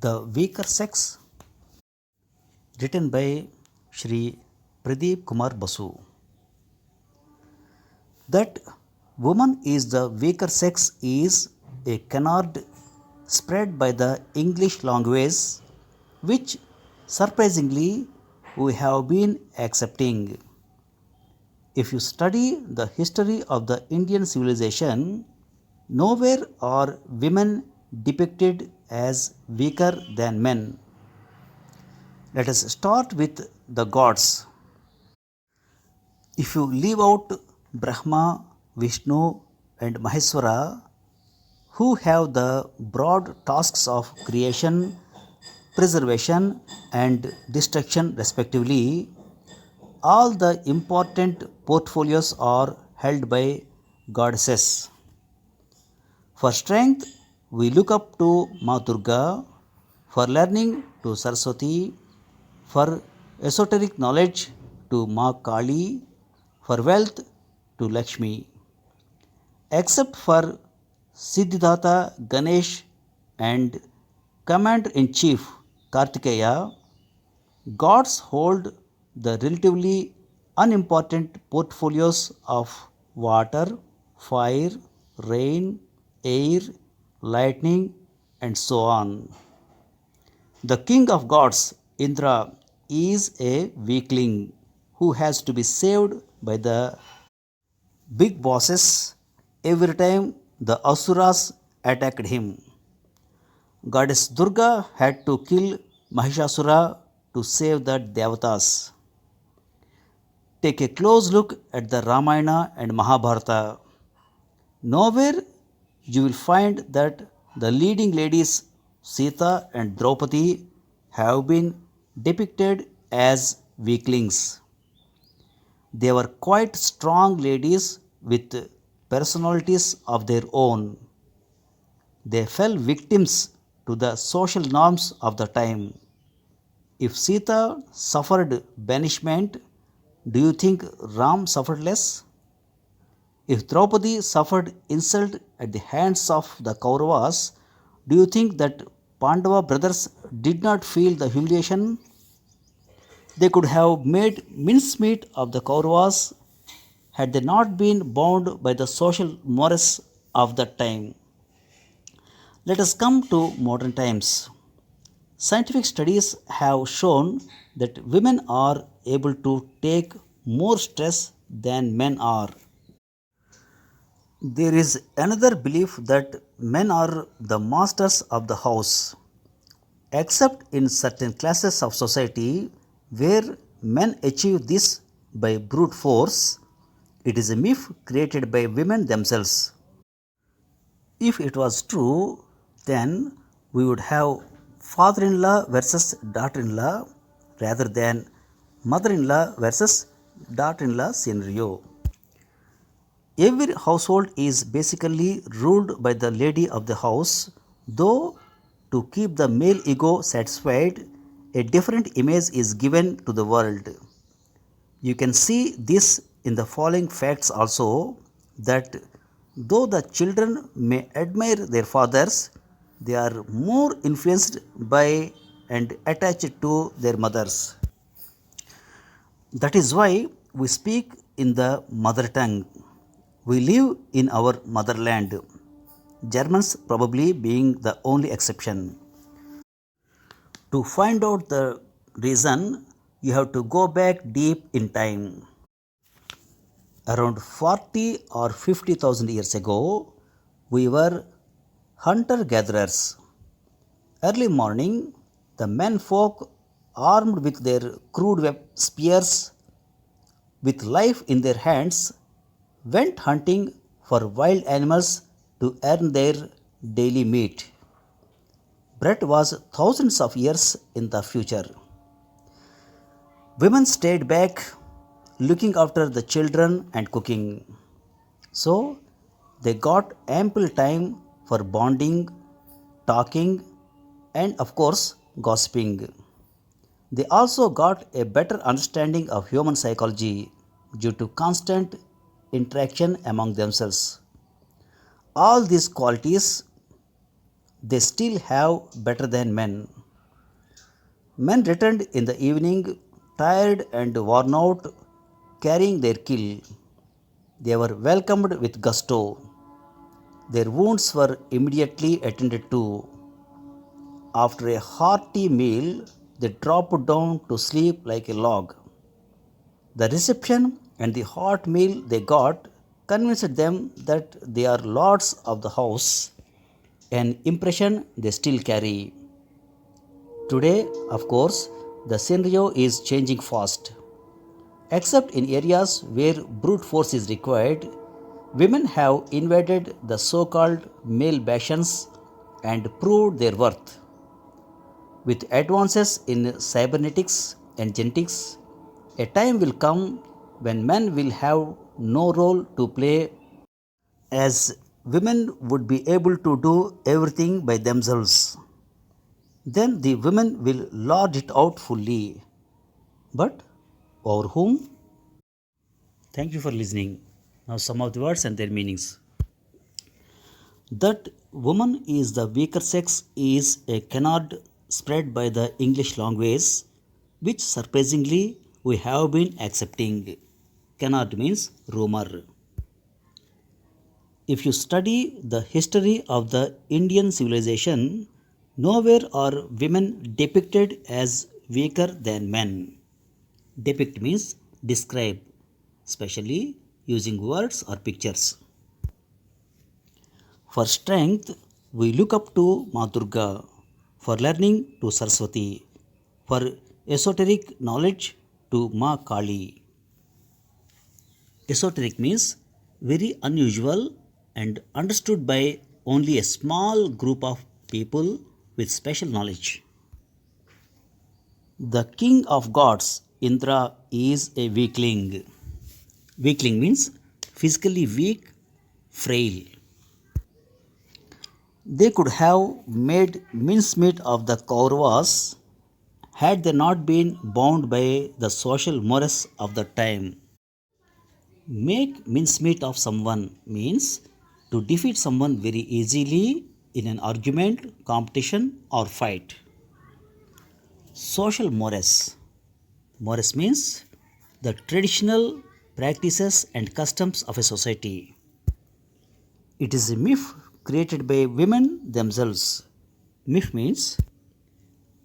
The Weaker Sex, written by Shri Pradeep Kumar Basu. That woman is the weaker sex is a canard spread by the English language, which surprisingly we have been accepting. If you study the history of the Indian civilization, nowhere are women depicted as weaker than men. Let us start with the gods. If you leave out Brahma, Vishnu, and Maheshwara, who have the broad tasks of creation, preservation, and destruction, respectively, all the important portfolios are held by goddesses. For strength, we look up to Ma Durga, for learning to Saraswati, for esoteric knowledge to Ma Kali, for wealth to Lakshmi. Except for Siddhartha, Ganesh, and Commander in Chief Kartikeya, gods hold the relatively unimportant portfolios of water, fire, rain, air, lightning, and so on. The king of gods, Indra, is a weakling who has to be saved by the big bosses every time the Asuras attacked him. Goddess Durga had to kill Mahishasura to save the Devatas. Take a close look at the Ramayana and Mahabharata. Nowhere you will find that the leading ladies Sita and Draupadi have been depicted as weaklings. They were quite strong ladies with personalities of their own. They fell victims to the social norms of the time. If Sita suffered banishment, do you think Ram suffered less? If Draupadi suffered insult at the hands of the Kauravas, do you think that Pandava brothers did not feel the humiliation? They could have made mincemeat of the Kauravas had they not been bound by the social mores of that time. Let us come to modern times. Scientific studies have shown that women are able to take more stress than men are. There is another belief that men are the masters of the house, except in certain classes of society where men achieve this by brute force. It is a myth created by women themselves. If it was true, then we would have father in law versus daughter in law rather than mother in law versus daughter in law scenario. Every household is basically ruled by the lady of the house, though to keep the male ego satisfied, a different image is given to the world. You can see this in the following facts also, that though the children may admire their fathers, they are more influenced by and attached to their mothers. That is why we speak in the mother tongue. We live in our motherland, Germans probably being the only exception. To find out the reason, you have to go back deep in time. Around 40 or 50,000 years ago, we were hunter gatherers. Early morning, the men folk, armed with their crude spears, with life in their hands, went hunting for wild animals to earn their daily meat. Bread was thousands of years in the future. Women stayed back looking after the children and cooking. So they got ample time for bonding, talking, and of course, gossiping. They also got a better understanding of human psychology due to constant interaction among themselves. All these qualities they still have better than men. Men returned in the evening, tired and worn out, carrying their kill. They were welcomed with gusto. Their wounds were immediately attended to. After a hearty meal, they dropped down to sleep like a log. The reception and the hot meal they got convinced them that they are lords of the house, an impression they still carry. Today, of course, the scenario is changing fast. Except in areas where brute force is required, women have invaded the so called male bastions and proved their worth. With advances in cybernetics and genetics, a time will come when men will have no role to play, as women would be able to do everything by themselves. Then the women will lord it out fully. But over whom? Thank you for listening. Now, some of the words and their meanings. That woman is the weaker sex is a canard spread by the English language, which surprisingly we have been accepting. Canard means rumor. If you study the history of the Indian civilization, nowhere are women depicted as weaker than men. Depict means describe, especially using words or pictures. For strength, we look up to Ma Durga. For learning, to Saraswati. For esoteric knowledge, to Ma Kali. Esoteric means very unusual and understood by only a small group of people with special knowledge. The king of gods, Indra, is a weakling. Weakling means physically weak, frail. They could have made mincemeat of the Kauravas had they not been bound by the social mores of the time. Make mincemeat of someone means to defeat someone very easily in an argument, competition, or fight. Social mores. Mores means the traditional practices and customs of a society. It is a myth created by women themselves. Myth means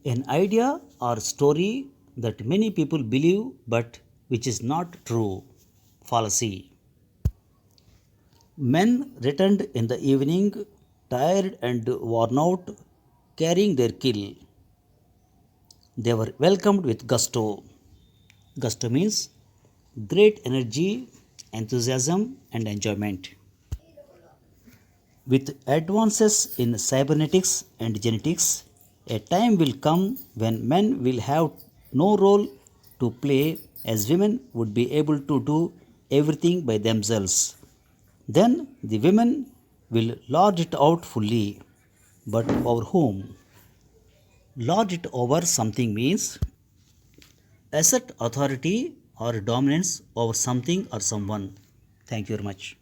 an idea or story that many people believe but which is not true. Fallacy. Men returned in the evening, tired and worn out, carrying their kill. They were welcomed with gusto. Gusto means great energy, enthusiasm, and enjoyment. With advances in cybernetics and genetics, a time will come when men will have no role to play, as women would be able to do everything by themselves. Then the women will lord it out fully. But over whom? Lord it over something means assert authority or dominance over something or someone. Thank you very much.